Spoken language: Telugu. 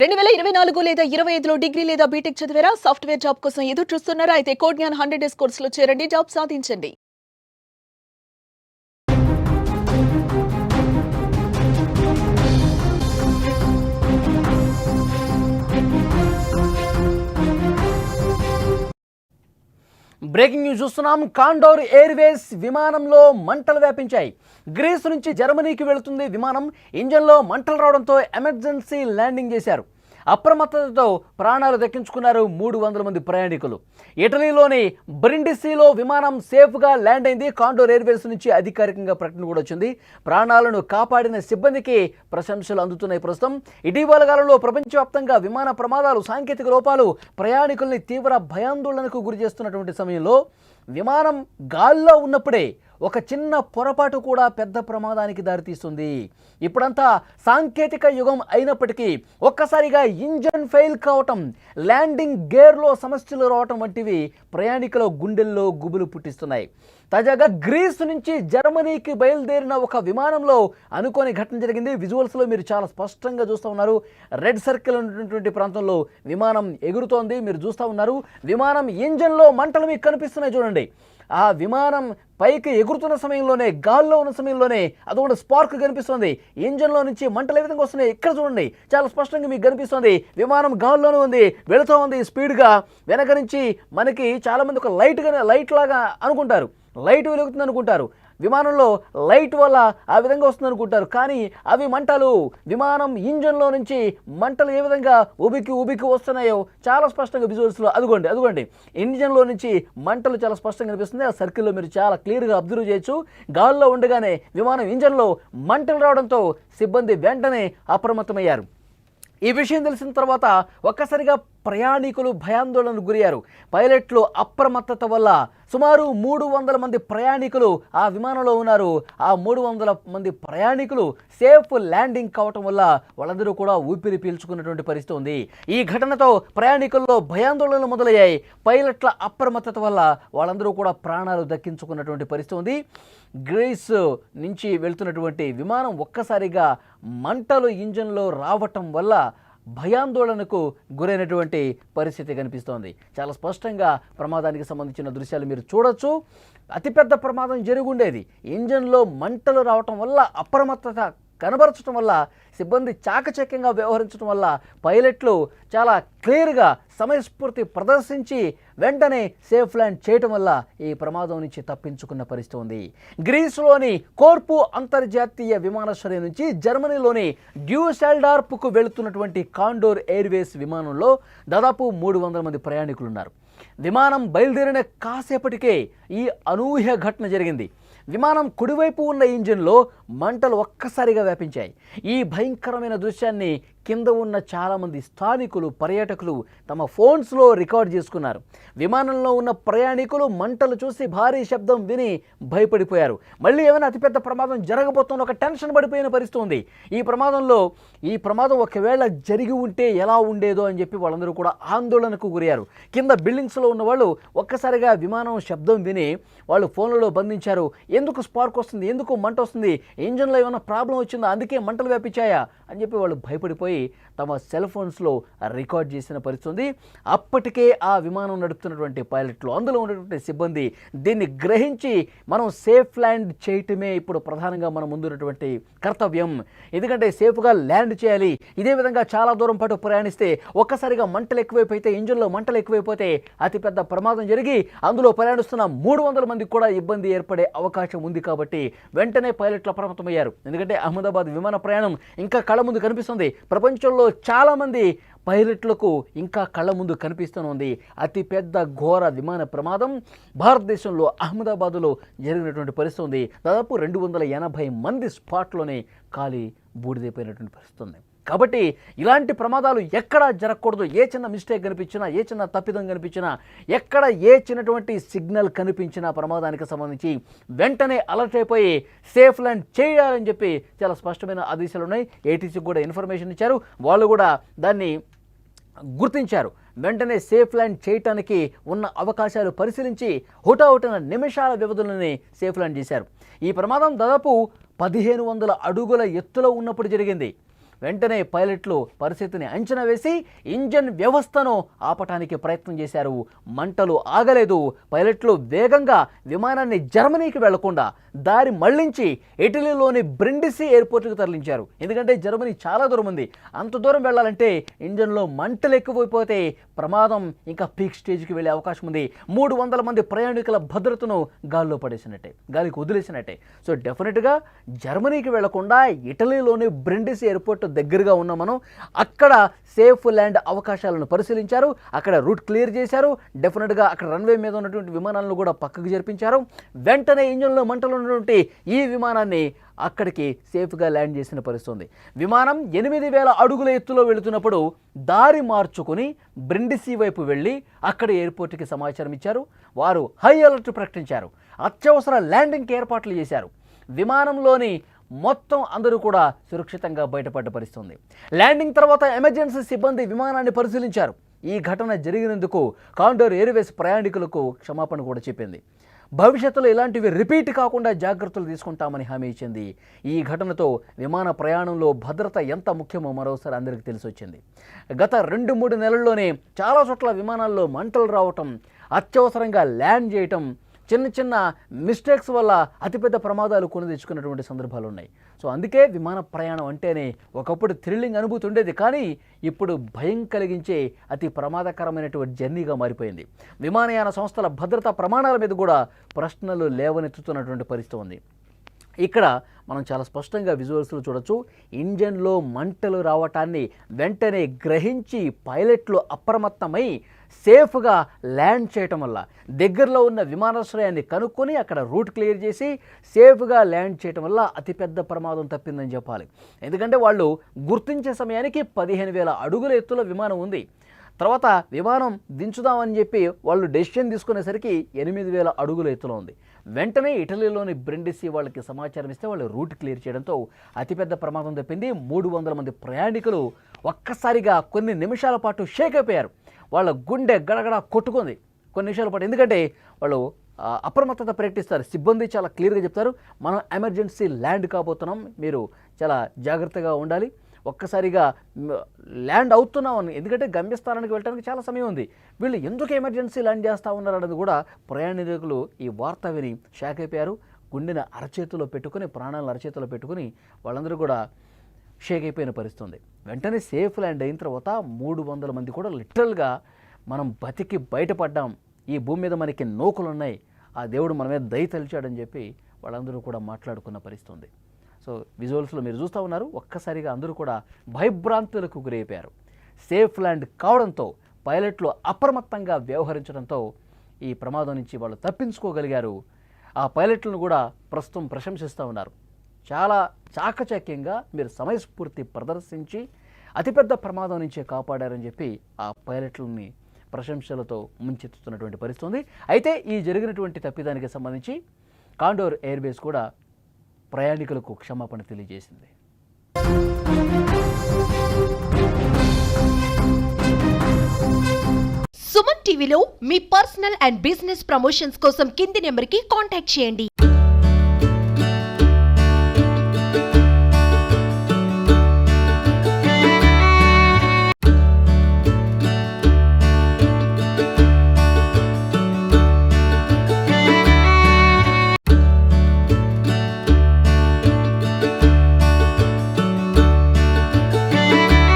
2024 లేదా 25లో డిగ్రీ లేదా బీటెక్ చదివారా? సాఫ్ట్‌వేర్ జాబ్ కోసం ఎదురు చూస్తున్నారా? అయితే కోడ్‌జ్ఞాన్ 100 డేస్ కోర్సులో చేరండి. జాబ్ సాధించండి. బ్రేకింగ్ న్యూస్ చూస్తున్నాం. కాండోర్ ఎయిర్వేస్ విమానంలో మంటలు వ్యాపించాయి. గ్రీస్ నుంచి జర్మనీకి వెళుతుంది విమానం. ఇంజన్లో మంటలు రావడంతో ఎమర్జెన్సీ ల్యాండింగ్ చేశారు. అప్రమత్తతతో ప్రాణాలు దక్కించుకున్నారు 300 మంది ప్రయాణికులు. ఇటలీలోని బ్రిండిసిలో విమానం సేఫ్గా ల్యాండ్ అయింది. కాండోర్ ఎయిర్వేస్ నుంచి అధికారికంగా ప్రకటన కూడా వచ్చింది. ప్రాణాలను కాపాడిన సిబ్బందికి ప్రశంసలు అందుతున్నాయి. ప్రస్తుతం ఇటీవల కాలంలో ప్రపంచవ్యాప్తంగా విమాన ప్రమాదాలు, సాంకేతిక లోపాలు ప్రయాణికుల్ని తీవ్ర భయాందోళనకు గురి చేస్తున్నటువంటి సమయంలో విమానం గాల్లో ఉన్నప్పుడే ఒక చిన్న పొరపాటు కూడా పెద్ద ప్రమాదానికి దారితీస్తుంది. ఇప్పుడంతా సాంకేతిక యుగం అయినప్పటికీ ఒక్కసారిగా ఇంజన్ ఫెయిల్ కావటం, ల్యాండింగ్ గేర్లో సమస్యలు రావటం వంటివి ప్రయాణికుల గుండెల్లో గుబులు పుట్టిస్తున్నాయి. తాజాగా గ్రీస్ నుంచి జర్మనీకి బయలుదేరిన ఒక విమానంలో అనుకోని ఘటన జరిగింది. విజువల్స్లో మీరు చాలా స్పష్టంగా చూస్తూ ఉన్నారు. రెడ్ సర్కిల్ ఉన్నటువంటి ప్రాంతంలో విమానం ఎగురుతోంది, మీరు చూస్తూ ఉన్నారు. విమానం ఇంజన్లో మంటలు మీకు కనిపిస్తున్నాయి చూడండి. ఆ విమానం పైకి ఎగురుతున్న సమయంలోనే, గాల్లో ఉన్న సమయంలోనే అదొకటి స్పార్క్ కనిపిస్తుంది. ఇంజన్లో నుంచి మంటలు ఏ విధంగా వస్తున్నాయి ఇక్కడ చూడండి, చాలా స్పష్టంగా మీకు కనిపిస్తుంది. విమానం గాల్లోనే ఉంది, వెళుతూ ఉంది స్పీడ్గా. వెనక నుంచి మనకి చాలామంది ఒక లైట్ లాగా అనుకుంటారు, లైట్ వెలుగుతుంది అనుకుంటారు. విమానంలో లైట్ వల్ల ఆ విధంగా వస్తుంది అనుకుంటారు, కానీ అవి మంటలు. విమానం ఇంజన్లో నుంచి మంటలు ఏ విధంగా ఉబికి వస్తున్నాయో చాలా స్పష్టంగా విజువల్స్లో అదుగోండి ఇంజన్లో నుంచి మంటలు చాలా స్పష్టంగా కనిపిస్తుంది. ఆ సర్కిల్లో మీరు చాలా క్లియర్గా అబ్జర్వ్ చేయొచ్చు. గాల్లో ఉండగానే విమానం ఇంజన్లో మంటలు రావడంతో సిబ్బంది వెంటనే అప్రమత్తమయ్యారు. ఈ విషయం తెలిసిన తర్వాత ఒక్కసారిగా ప్రయాణికులు భయాందోళనకు గురయ్యారు. పైలట్లు అప్రమత్తత వల్ల సుమారు 300 మంది ప్రయాణికులు ఆ విమానంలో ఉన్నారు. ఆ 300 మంది ప్రయాణికులు సేఫ్ ల్యాండింగ్ కావటం వల్ల వాళ్ళందరూ కూడా ఊపిరి పీల్చుకున్నటువంటి పరిస్థితి ఉంది. ఈ ఘటనతో ప్రయాణికుల్లో భయాందోళనలు మొదలయ్యాయి. పైలట్ల అప్రమత్తత వల్ల వాళ్ళందరూ కూడా ప్రాణాలు దక్కించుకున్నటువంటి పరిస్థితి ఉంది. గ్రీస్ నుంచి వెళ్తున్నటువంటి విమానం ఒక్కసారిగా మంటలు ఇంజన్లో రావటం వల్ల భయాందోళనకు గురైనటువంటి పరిస్థితి కనిపిస్తోంది. చాలా స్పష్టంగా ప్రమాదానికి సంబంధించిన దృశ్యాలు మీరు చూడొచ్చు. అతిపెద్ద ప్రమాదం జరుగుండేది. ఇంజన్లో మంటలు రావటం వల్ల, అప్రమత్తత కనబరచడం వల్ల, సిబ్బంది చాకచక్యంగా వ్యవహరించడం వల్ల పైలట్లు చాలా క్లియర్గా సమయస్ఫూర్తి ప్రదర్శించి వెంటనే సేఫ్ ల్యాండ్ చేయటం వల్ల ఈ ప్రమాదం నుంచి తప్పించుకున్న పరిస్థితి ఉంది. గ్రీస్లోని కోర్పు అంతర్జాతీయ విమానాశ్రయం నుంచి జర్మనీలోని డ్యూసెల్డార్ఫ్కు వెళుతున్నటువంటి కాండోర్ ఎయిర్వేస్ విమానంలో దాదాపు 300 మంది ప్రయాణికులు ఉన్నారు. విమానం బయలుదేరిన కాసేపటికే ఈ అనూహ్య ఘటన జరిగింది. విమానం కుడివైపు ఉన్న ఇంజిన్లో మంటలు ఒక్కసారిగా వ్యాపించాయి. ఈ భయంకరమైన దృశ్యాన్ని కింద ఉన్న చాలామంది స్థానికులు, పర్యాటకులు తమ ఫోన్స్లో రికార్డ్ చేసుకున్నారు. విమానంలో ఉన్న ప్రయాణికులు మంటలు చూసి భారీ శబ్దం విని భయపడిపోయారు. మళ్ళీ ఏమైనా అతిపెద్ద ప్రమాదం జరగబోతున్న ఒక టెన్షన్ పడిపోయిన పరిస్థితి ఉంది. ఈ ప్రమాదం ఒకవేళ జరిగి ఉంటే ఎలా ఉండేదో అని చెప్పి వాళ్ళందరూ కూడా ఆందోళనకు గురయ్యారు. కింద బిల్డింగ్స్లో ఉన్న వాళ్ళు ఒక్కసారిగా విమానం శబ్దం విని వాళ్ళు ఫోన్లలో బంధించారు. ఎందుకు స్పార్క్ వస్తుంది, ఎందుకు మంట వస్తుంది, ఇంజన్లో ఏమైనా ప్రాబ్లం వచ్చిందా, అందుకే మంటలు వ్యాపించాయా అని చెప్పి వాళ్ళు భయపడిపోయి తమ సెల్ ఫోన్స్లో రికార్డ్ చేసిన పరిస్థితి ఉంది. అప్పటికే ఆ విమానం నడుపుతున్నటువంటి పైలట్లు, అందులో ఉన్నటువంటి సిబ్బంది దీన్ని గ్రహించి మనం సేఫ్ ల్యాండ్ చేయటమే ఇప్పుడు ప్రధానంగా మన ముందున్నటువంటి కర్తవ్యం. ఎందుకంటే సేఫ్గా ల్యాండ్ చేయాలి. ఇదే విధంగా చాలా దూరం పాటు ప్రయాణిస్తే ఒక్కసారిగా మంటలు ఎక్కువైపోతే, ఇంజన్లో మంటలు ఎక్కువైపోతే అతిపెద్ద ప్రమాదం జరిగి అందులో ప్రయాణిస్తున్న 300 మందికి కూడా ఇబ్బంది ఏర్పడే అవకాశం ఉంది. కాబట్టి వెంటనే పైలట్లు అప్రమత్తమయ్యారు. ఎందుకంటే అహ్మదాబాద్ విమాన ప్రయాణం ఇంకా కళ్ళ ముందు కనిపిస్తుంది. ప్రపంచంలో చాలామంది పైలట్లకు ఇంకా కళ్ళ ముందు కనిపిస్తూనే అతిపెద్ద ఘోర విమాన ప్రమాదం భారతదేశంలో అహ్మదాబాద్లో జరిగినటువంటి పరిస్థితి ఉంది. దాదాపు 280 మంది స్పాట్లోనే కాలి బూడిదైపోయినటువంటి పరిస్థితి ఉంది. కాబట్టి ఇలాంటి ప్రమాదాలు ఎక్కడ జరగకూడదు. ఏ చిన్న మిస్టేక్ కనిపించినా, ఏ చిన్న తప్పిదం కనిపించినా, ఎక్కడ ఏ చిన్నటువంటి సిగ్నల్ కనిపించినా ప్రమాదానికి సంబంధించి వెంటనే అలర్ట్ అయిపోయి సేఫ్ ల్యాండ్ చేయాలని చెప్పి చాలా స్పష్టమైన ఆదేశాలు ఉన్నాయి. ఏటీసీకి కూడా ఇన్ఫర్మేషన్ ఇచ్చారు. వాళ్ళు కూడా దాన్ని గుర్తించారు. వెంటనే సేఫ్ ల్యాండ్ చేయటానికి ఉన్న అవకాశాలు పరిశీలించి హుటాహుటిన నిమిషాల వ్యవధిలోనే సేఫ్ ల్యాండ్ చేశారు. ఈ ప్రమాదం దాదాపు 1500 అడుగుల ఎత్తులో ఉన్నప్పుడు జరిగింది. వెంటనే పైలట్లు పరిస్థితిని అంచనా వేసి ఇంజన్ వ్యవస్థను ఆపటానికి ప్రయత్నం చేశారు. మంటలు ఆగలేదు. పైలట్లు వేగంగా విమానాన్ని జర్మనీకి వెళ్లకుండా దారి మళ్లించి ఇటలీలోని బ్రిండిసి ఎయిర్పోర్ట్కి తరలించారు. ఎందుకంటే జర్మనీ చాలా దూరం ఉంది. అంత దూరం వెళ్ళాలంటే ఇంజన్లో మంటలు ఎక్కువైపోతే ప్రమాదం ఇంకా పీక్ స్టేజ్కి వెళ్ళే అవకాశం ఉంది. 300 మంది ప్రయాణికుల భద్రతను గాలికి వదిలేసినట్టే. సో డెఫినెట్గా జర్మనీకి వెళ్లకుండా ఇటలీలోని బ్రిండిసి ఎయిర్పోర్ట్ దగ్గరగా ఉన్న మనం అక్కడ సేఫ్ ల్యాండ్ అవకాశాలను పరిశీలించారు. అక్కడ రూట్ క్లియర్ చేశారు. డెఫినెట్గా అక్కడ రన్వే మీద ఉన్నటువంటి విమానాలను కూడా పక్కకు జరిపించారు. వెంటనే ఇంజన్లో మంటలు ఉన్నటువంటి ఈ విమానాన్ని అక్కడికి సేఫ్గా ల్యాండ్ చేసిన పరిస్థితి. విమానం 8000 అడుగుల ఎత్తులో వెళుతున్నప్పుడు దారి మార్చుకుని బ్రిండిసి వైపు వెళ్ళి అక్కడ ఎయిర్పోర్ట్కి సమాచారం ఇచ్చారు. వారు హై అలర్ట్ ప్రకటించారు. అత్యవసర ల్యాండింగ్కి ఏర్పాట్లు చేశారు. విమానంలోని మొత్తం అందరూ కూడా సురక్షితంగా బయటపడ్డ పరిస్థితి. ల్యాండింగ్ తర్వాత ఎమర్జెన్సీ సిబ్బంది విమానాన్ని పరిశీలించారు. ఈ ఘటన జరిగినందుకు కాండోర్ ఎయిర్వేస్ ప్రయాణికులకు క్షమాపణ కూడా చెప్పింది. భవిష్యత్తులో ఇలాంటివి రిపీట్ కాకుండా జాగ్రత్తలు తీసుకుంటామని హామీ ఇచ్చింది. ఈ ఘటనతో విమాన ప్రయాణంలో భద్రత ఎంత ముఖ్యమో మరోసారి అందరికీ తెలిసొచ్చింది. గత 2-3 నెలల్లోనే చాలా చోట్ల విమానాల్లో మంటలు రావటం, అత్యవసరంగా ల్యాండ్ చేయటం, చిన్న మిస్టేక్స్ వల్ల అతిపెద్ద ప్రమాదాలు కొని తెచ్చుకున్నటువంటి సందర్భాలు ఉన్నాయి. సో అందుకే విమాన ప్రయాణం అంటేనే ఒకప్పుడు థ్రిల్లింగ్ అనుభూతి ఉండేది, కానీ ఇప్పుడు భయం కలిగించే అతి ప్రమాదకరమైనటువంటి జర్నీగా మారిపోయింది. విమానయాన సంస్థల భద్రతా ప్రమాణాల మీద కూడా ప్రశ్నలు లేవనెత్తుతున్నటువంటి పరిస్థితి ఉంది. ఇక్కడ మనం చాలా స్పష్టంగా విజువల్స్లో చూడొచ్చు. ఇంజన్లో మంటలు రావటాన్ని వెంటనే గ్రహించి పైలట్లు అప్రమత్తమై సేఫ్గా ల్యాండ్ చేయటం వల్ల, దగ్గరలో ఉన్న విమానాశ్రయాన్ని కనుక్కొని అక్కడ రూట్ క్లియర్ చేసి సేఫ్గా ల్యాండ్ చేయటం వల్ల అతిపెద్ద ప్రమాదం తప్పిందని చెప్పాలి. ఎందుకంటే వాళ్ళు గుర్తించే సమయానికి 15,000 అడుగుల ఎత్తుల విమానం ఉంది. తర్వాత విమానం దించుదామని చెప్పి వాళ్ళు డెసిషన్ తీసుకునేసరికి 8,000 అడుగుల ఎత్తులో ఉంది. వెంటనే ఇటలీలోని బ్రిండిసి వాళ్ళకి సమాచారం ఇస్తే వాళ్ళు రూట్ క్లియర్ చేయడంతో అతిపెద్ద ప్రమాదం తప్పింది. 300 మంది ప్రయాణికులు ఒక్కసారిగా కొన్ని నిమిషాల పాటు షేక్ అయిపోయారు. వాళ్ళ గుండె గడగడ కొట్టుకుంది కొన్ని నిమిషాల పాటు. ఎందుకంటే వాళ్ళు అప్రమత్తత ప్రకటిస్తారు. సిబ్బంది చాలా క్లియర్గా చెప్తారు, మనం ఎమర్జెన్సీ ల్యాండ్ కాబోతున్నాం, మీరు చాలా జాగ్రత్తగా ఉండాలి. ఒక్కసారిగా ల్యాండ్ అవుతున్నామని, ఎందుకంటే గమ్యస్థానానికి వెళ్ళడానికి చాలా సమయం ఉంది. వీళ్ళు ఎందుకు ఎమర్జెన్సీ ల్యాండ్ చేస్తూ ఉన్నారు అన్నది కూడా ప్రయాణికులు ఈ వార్త విని షాక్ అయిపోయారు. గుండెని అరచేతిలో పెట్టుకుని, ప్రాణాలను అరచేతిలో పెట్టుకుని వాళ్ళందరూ కూడా షేక్ అయిపోయిన పరిస్థితి ఉంది. వెంటనే సేఫ్ ల్యాండ్ అయిన తర్వాత 300 మంది కూడా లిటరల్గా మనం బతికి బయటపడ్డాం, ఈ భూమి మీద మనకి నూకలు ఉన్నాయి, ఆ దేవుడు మన మీద దయ తలిచాడని చెప్పి వాళ్ళందరూ కూడా మాట్లాడుకున్న పరిస్థితి ఉంది. సో విజువల్స్లో మీరు చూస్తూ ఉన్నారు. ఒక్కసారిగా అందరూ కూడా భయభ్రాంతులకు గురైపోయారు. సేఫ్ ల్యాండ్ కావడంతో, పైలట్లు అప్రమత్తంగా వ్యవహరించడంతో ఈ ప్రమాదం నుంచి వాళ్ళు తప్పించుకోగలిగారు. ఆ పైలట్లను కూడా ప్రస్తుతం ప్రశంసిస్తూ ఉన్నారు. చాలా చాకచక్యంగా మీరు సమయస్ఫూర్తి ప్రదర్శించి అతిపెద్ద ప్రమాదం నుంచే కాపాడారని చెప్పి ఆ పైలట్లని ప్రశంసలతో ముంచెత్తుతున్నటువంటి పరిస్థితి ఉంది. అయితే ఈ జరిగినటువంటి తప్పిదానికి సంబంధించి కాండోర్ ఎయిర్వేస్ కూడా ప్రయాణికులకు క్షమాపణ తెలియజేసింది. సుమన్ టీవీలో మీ పర్సనల్ అండ్ బిజినెస్ ప్రమోషన్స్ కోసం కింది నెంబర్కి కాంటాక్ట్ చేయండి.